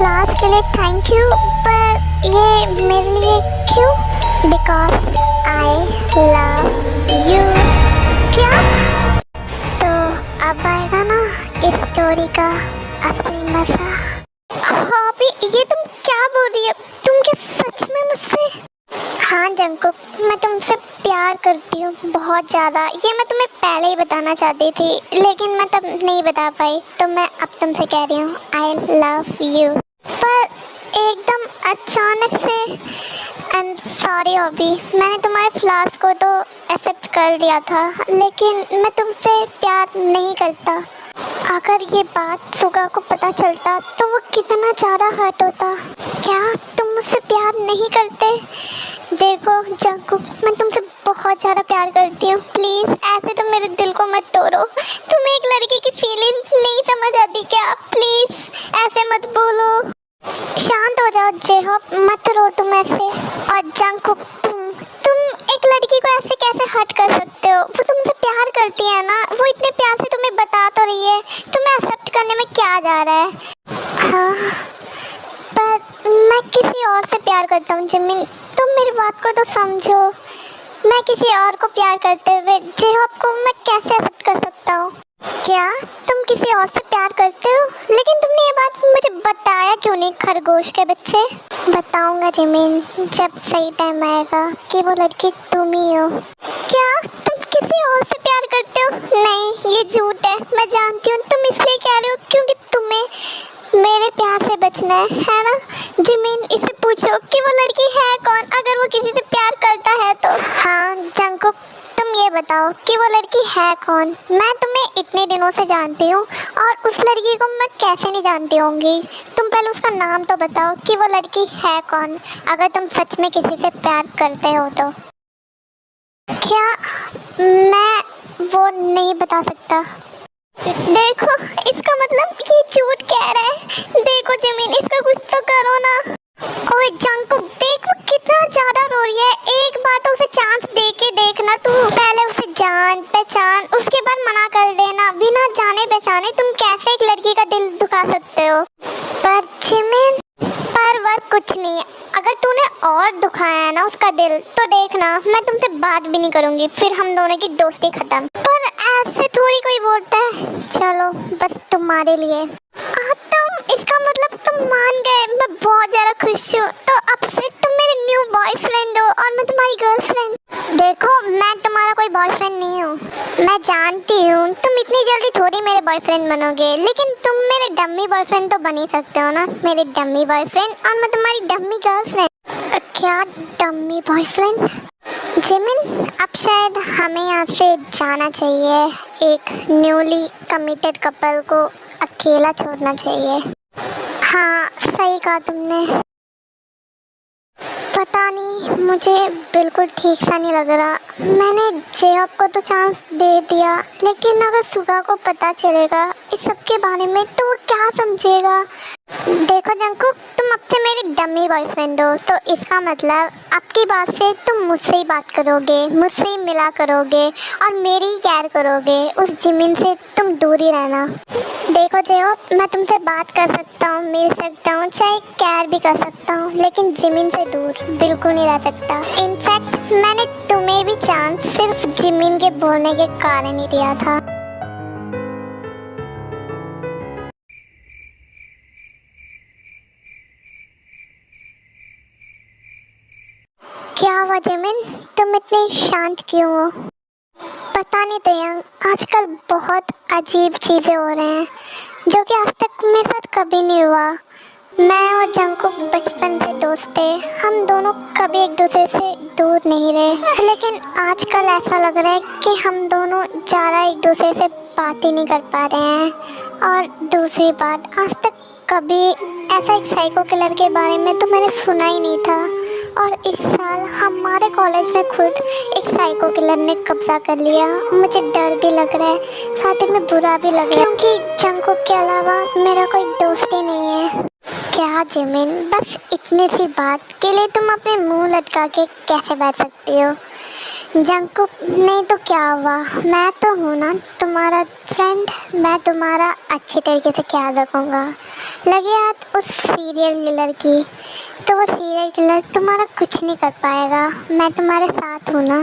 Flowers के लिए thank you, पर ये मेरे लिए क्यों? Because I love you. क्या? तो अब आएगा ना इस स्टोरी का असली मजा। हॉबी, ये तुम क्या बोल रही हो? तुम क्या सच में मुझसे? हाँ जंकुक, मैं तुमसे प्यार करती हूँ बहुत ज़्यादा। ये मैं तुम्हें पहले ही बताना चाहती थी, लेकिन मैं तब नहीं बता पाई, तो मैं अब तुमसे कह रही हूँ आई लव यू। पर एकदम अचानक से आई एम सॉरी हॉबी, मैंने तुम्हारे फ्लावर्स को तो एक्सेप्ट कर लिया था, लेकिन मैं तुमसे प्यार नहीं करता। अगर ये बात सुगा को पता चलता तो वो कितना ज़्यादा हर्ट होता। क्या तुम मुझसे प्यार नहीं करते? देखो जंकुक, मैं तुमसे बहुत ज़्यादा प्यार करती हूँ, प्लीज़ ऐसे तो मेरे दिल को मत तोड़ो। तुम्हें एक लड़की की फीलिंग्स नहीं समझ आती क्या? प्लीज़ ऐसे मत बोलो। शांत हो जाओ जेहॉप, मत रो तुम ऐसे। और जंकुक, तुम एक लड़की को ऐसे कैसे हर्ट कर सकते हो? वो तुमसे प्यार करती है ना, वो इतने प्यार से तुम्हें बता तो रही है, तुम्हें एक्सेप्ट करने में क्या जा रहा है? हाँ, पर मैं किसी और से प्यार करता हूँ जिमिन, तुम मेरी बात को तो समझो। मैं किसी और को प्यार करते हुए जेहॉप को मैं कैसे एक्सेप्ट कर सकता हूँ? क्या तुम किसी और से प्यार करते हो? लेकिन तुमने ये बात मुझे बताया क्यों नहीं, खरगोश के बच्चे? बताऊंगा जिमिन, जब सही टाइम आएगा कि वो लड़की तुम ही हो। क्या तुम किसी और से प्यार करते हो? नहीं, ये झूठ है, मैं जानती हूँ। तुम इसलिए कह रहे हो क्योंकि तुम्हें मेरे प्यार से बचना है ना? जिमिन, इसे पूछो कि वो लड़की है कौन, अगर वो किसी से प्यार करता है तो। हाँ जंकुक, तुम ये बताओ कि वो लड़की है कौन? मैं तुम्हें इतने दिनों से जानती हूँ और उस लड़की को मैं कैसे नहीं जानती होंगी? तुम पहले उसका नाम तो बताओ कि वो लड़की है कौन, अगर तुम सच में किसी से प्यार करते हो तो। क्या मैं वो नहीं बता सकता? देखो, इसका मतलब ये झूठ कह रहा है। देखो जिमिन, इसका कुछ तो करो ना। ओए जंकुक, देख वो कितना ज़्यादा रो रही है। एक बार तो उसे चांस दे के देखना तू। पहले उसे जान पहचान, उसके बाद मना कर देना। बिना जाने पहचाने तुम कैसे एक लड़की का दिल दुखा सकते हो? पर जिमिन, पर वर्क कुछ नहीं है। अगर तूने और दुखाया है ना उसका दिल, तो देखना मैं तुमसे बात भी नहीं करूँगी, फिर हम दोनों की दोस्ती खत्म। पर ऐसे थोड़ी कोई बोलता है। चलो बस तुम्हारे लिए। तुम, इसका मतलब तुम मान गए। मैं बहुत ज़्यादा खुश हूँ। तो अब से तुम मेरे न्यू बॉयफ्रेंड हो और मैं तुम्हारी गर्लफ्रेंड। देखो, मैं तुम्हारा कोई बॉयफ्रेंड नहीं हूँ। मैं जानती हूँ तुम इतनी जल्दी थोड़ी मेरे बॉयफ्रेंड बनोगे, लेकिन तुम मेरे डम्मी बॉयफ्रेंड तो बन ही सकते हो ना? मेरे डम्मी बॉयफ्रेंड और मैं तुम्हारी डम्मी गर्लफ्रेंड। क्या डम्मी बॉयफ्रेंड? जिमिन, अब शायद हमें यहाँ से जाना चाहिए। एक न्यूली कमिटेड कपल को अकेला छोड़ना चाहिए। हाँ सही कहा तुमने। पता नहीं, मुझे बिल्कुल ठीक सा नहीं लग रहा। मैंने जेहॉप को तो चांस दे दिया, लेकिन अगर सुगा को पता चलेगा इस सब के बारे में तो वो क्या समझेगा? देखो जंकुक, तुम अब से मेरे डमी बॉयफ्रेंड हो, तो इसका मतलब आपकी बात से तुम मुझसे ही बात करोगे, मुझसे ही मिला करोगे और मेरी ही केयर करोगे। उस जिमिन से तुम दूर ही रहना। देखो जेहॉप, मैं तुमसे बात कर सकता हूँ, मिल सकता हूँ, चाहे केयर भी कर सकता हूँ, लेकिन जिमिन से दूर बिल्कुल नहीं रह सकता। इनफैक्ट मैंने तुम्हें भी चांस सिर्फ जिमिन के बोलने के कारण ही दिया था। क्या हुआ जिमिन, तुम इतने शांत क्यों हो? पता नहीं तयंग, आजकल बहुत अजीब चीज़ें हो रहे हैं जो कि आज तक मेरे साथ कभी नहीं हुआ। मैं और जंकुक बचपन से दोस्त थे, हम दोनों कभी एक दूसरे से दूर नहीं रहे, लेकिन आजकल ऐसा लग रहा है कि हम दोनों ज़्यादा एक दूसरे से बात ही नहीं कर पा रहे हैं। और दूसरी बात, आज तक कभी ऐसा एक साइको किलर के बारे में तो मैंने सुना ही नहीं था, और इस साल हमारे कॉलेज में खुद एक साइको किलर ने कब्जा कर लिया। मुझे डर भी लग रहा है, साथ ही में बुरा भी लग रहा है, क्योंकि जंकुक के अलावा मेरा कोई दोस्त ही नहीं है। क्या जिमिन, बस इतनी सी बात के लिए तुम अपने मुंह लटका के कैसे बैठ सकती हो? जंकुक, नहीं तो क्या हुआ, मैं तो हूँ ना तुम्हारा फ्रेंड। मैं तुम्हारा अच्छे तरीके से ख्याल रखूँगा। लगे हाथ उस सीरियल किलर की, तो वो सीरियल किलर तुम्हारा कुछ नहीं कर पाएगा। मैं तुम्हारे साथ हूँ ना।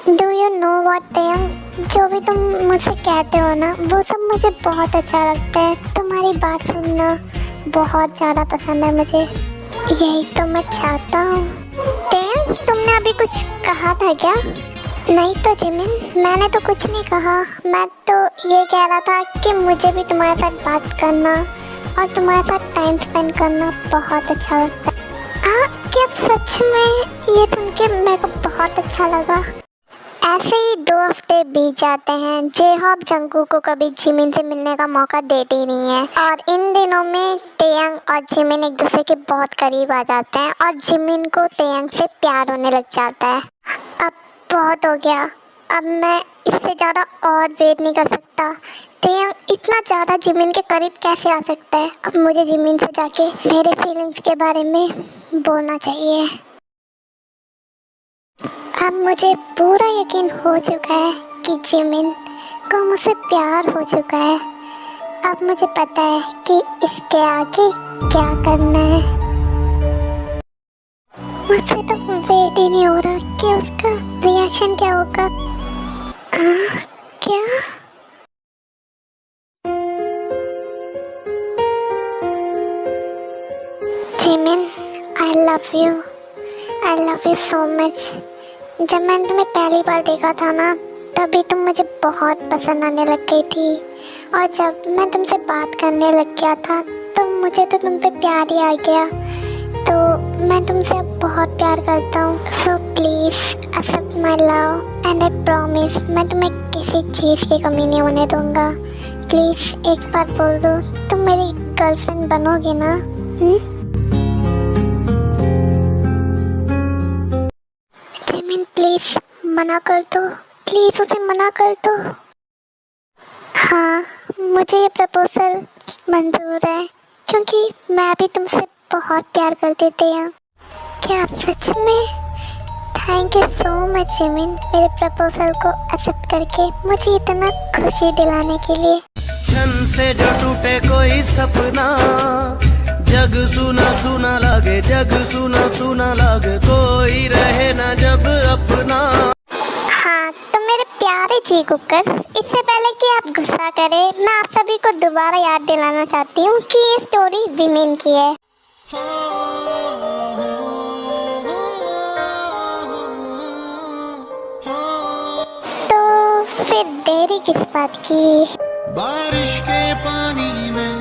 डू यू नो वॉट तेयंग, जो भी तुम मुझसे कहते हो ना, वो सब मुझे बहुत अच्छा लगता है। तुम्हारी बात सुनना बहुत ज़्यादा पसंद है मुझे। यही तो मैं चाहता हूँ। तेयंग, तुमने अभी कुछ कहा था क्या? नहीं तो जिमिन, मैंने तो कुछ नहीं कहा। मैं तो ये कह रहा था कि मुझे भी तुम्हारे साथ बात करना और तुम्हारे साथ टाइम स्पेंड करना बहुत अच्छा लगता है। क्या सच में? ये सुन के मेरे को बहुत अच्छा लगा। ऐसे ही 2 हफ्ते बीत जाते हैं। जेहॉप जंकुक को कभी जिमिन से मिलने का मौका देते ही नहीं है, और इन दिनों में तेयंग और जिमिन एक दूसरे के बहुत करीब आ जाते हैं और जिमिन को तेयंग से प्यार होने लग जाता है। अब बहुत हो गया, अब मैं इससे ज़्यादा और वेट नहीं कर सकता। तेयंग इतना ज़्यादा जिमिन के करीब कैसे आ सकता है? अब मुझे जिमिन से जाके मेरे फीलिंग्स के बारे में बोलना चाहिए। अब मुझे पूरा यकीन हो चुका है कि जिमिन को मुझसे प्यार हो चुका है। अब मुझे पता है कि इसके आगे क्या करना है। मुझसे तो वेट ही नहीं हो रहा कि उसका रिएक्शन क्या होगा। क्या? Jimin, I love you so much. जब मैंने तुम्हें पहली बार देखा था ना, तभी तुम मुझे बहुत पसंद आने लग गई थी, और जब मैं तुमसे बात करने लग गया था तो मुझे तो तुम पे प्यार ही आ गया। तो मैं तुमसे अब बहुत प्यार करता हूँ। So please accept my love and I promise, मैं तुम्हें किसी चीज़ की कमी नहीं होने दूँगा। प्लीज़ एक बार बोल दो, तुम मेरी गर्लफ्रेंड बनोगी ना? जिमिन, प्लीज़ मना कर दो, प्लीज़ उसे मना कर दो। हाँ, मुझे ये प्रपोजल मंजूर है, क्योंकि मैं भी तुमसे बहुत प्यार करती थी। क्या सच में? Thank you so much Jimin, मेरे प्रपोजल को एक्सेप्ट करके मुझे इतना खुशी दिलाने के लिए। क्षण से जो टूटे कोई सपना, जग सुना सुना लागे, जग सुना सुना लागे, कोई रहे ना जब अपना। हाँ तो मेरे प्यारे जी कुकर, इससे पहले कि आप गुस्सा करें, मैं आप सभी को दोबारा याद दिलाना चाहती हूँ कि ये स्टोरी विमेन की है। तो फिर देरी किस बात की? बारिश के पानी में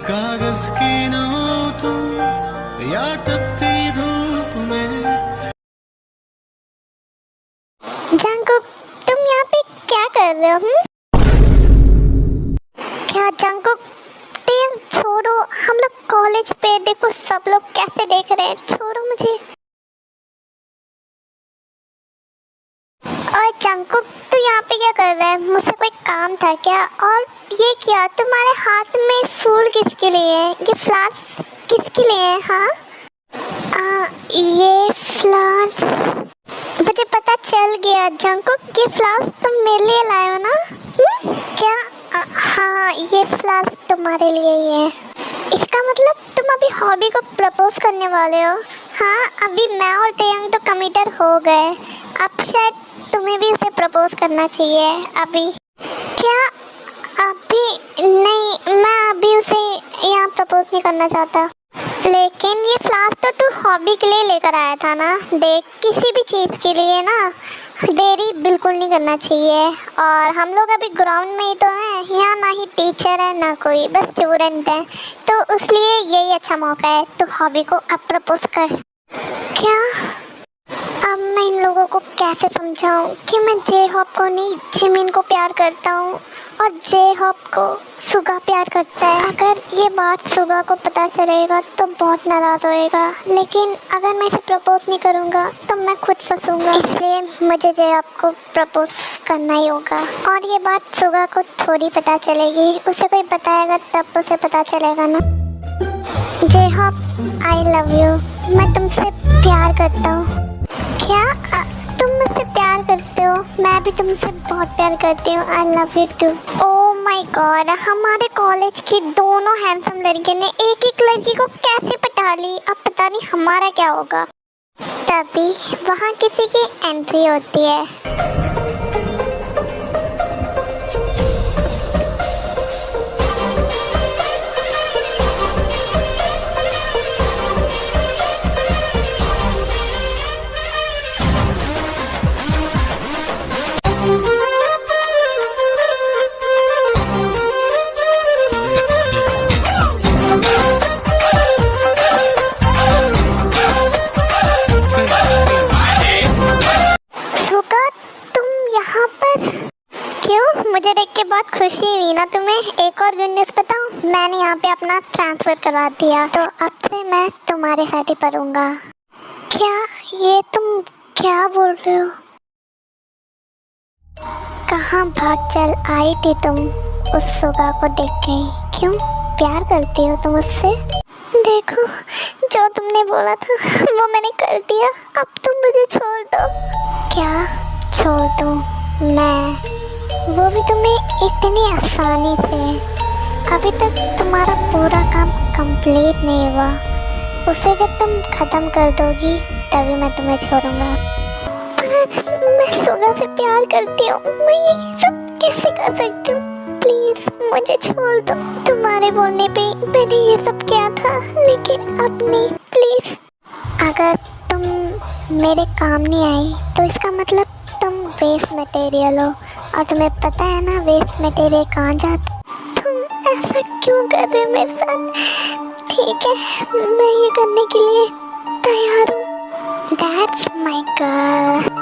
कागज की नोटों या तपती धूप में। जंकुक, तुम यहाँ पे क्या कर रहे हो? क्या जंकुक? तेयंग, छोड़ो, हम लोग कॉलेज पे, देखो सब लोग कैसे देख रहे हैं, छोड़ो मुझे। और जंकुक, तू यहाँ पे क्या कर रहा है? मुझसे कोई काम था क्या? और ये क्या तुम्हारे हाथ में फूल किसके लिए है? ये फ्लावर्स किसके लिए है? हाँ, ये फ्लावर्स मुझे पता चल गया। जंकुक, ये फ्लावर्स तुम मेरे लिए लाए हो ना? क्या? हाँ, ये फ्लावर्स तुम्हारे लिए ही है। इसका मतलब तुम अभी हॉबी को प्रपोज करने वाले हो? हाँ, अभी मैं और तेयंग तो कमिटेड हो गए, अब शायद तुम्हें भी उसे प्रपोज करना चाहिए। अभी क्या? अभी नहीं, मैं अभी उसे यहाँ प्रपोज नहीं करना चाहता। लेकिन ये फ्लावर्स तो तू हॉबी के लिए लेकर आया था ना। देख, किसी भी चीज़ के लिए ना देरी बिल्कुल नहीं करना चाहिए। और हम लोग अभी ग्राउंड में ही तो हैं, यहाँ ना ही टीचर है ना कोई, बस स्टूडेंट है, तो इसलिए यही अच्छा मौका है। तो हॉबी को अब प्रपोज कर। क्या? अब मैं इन लोगों को कैसे समझाऊं कि मैं जेहॉप को नहीं जिमिन को प्यार करता हूँ, और जेहॉप को सुगा प्यार करता है। अगर ये बात सुगा को पता चलेगा तो बहुत नाराज़ होएगा, लेकिन अगर मैं इसे प्रपोज नहीं करूँगा तो मैं खुद फंसूँगा, इसलिए मुझे जेहॉप को प्रपोज करना ही होगा। और ये बात सुगा को थोड़ी पता चलेगी, उसे कोई बताएगा तब उसे पता चलेगा ना। J hope I love you. मैं तुमसे प्यार करता हूँ। क्या तुम मुझसे प्यार करते हो? मैं भी तुमसे बहुत प्यार करती हूँ। I love you too. Oh my god, हमारे कॉलेज की दोनों हैंडसम लड़के ने एक एक लड़की को कैसे पटा ली। अब पता नहीं हमारा क्या होगा। तभी वहाँ किसी की एंट्री होती है। क्यों? मुझे देख के बहुत खुशी हुई ना तुम्हें? एक और गुड न्यूज़ बताऊं, मैंने यहाँ पे अपना ट्रांसफ़र करवा दिया, तो अब से मैं तुम्हारे साथ ही पढ़ूंगा। क्या? ये तुम क्या बोल रहे हो? कहाँ भाग चल आई थी तुम उस सुगा को देख के? क्यों प्यार करती हो तुम उससे? देखो, जो तुमने बोला था वो मैंने कर दिया। अब तुम मुझे छोड़ दो। क्या छोड़ दूँ मैं? वो भी तुम्हें इतनी आसानी से? अभी तक तुम्हारा पूरा काम कंप्लीट नहीं हुआ। उसे जब तुम ख़त्म कर दोगी तभी मैं तुम्हें छोड़ूंगा। पर मैं सुगा से प्यार करती हूँ। मैं ये सब कैसे कर सकती हूँ? प्लीज़ मुझे छोड़ दो। तुम्हारे बोलने पे मैंने ये सब किया था, लेकिन अब नहीं। प्लीज़, अगर तुम मेरे काम नहीं आई तो इसका मतलब तुम वेस्ट मटेरियल हो, और तुम्हें पता है ना वेस्ट मटेरियल कहाँ जाता। तुम ऐसा क्यों कर रहे हो मेरे साथ? ठीक है, मैं ये करने के लिए तैयार हूँ। That's my girl.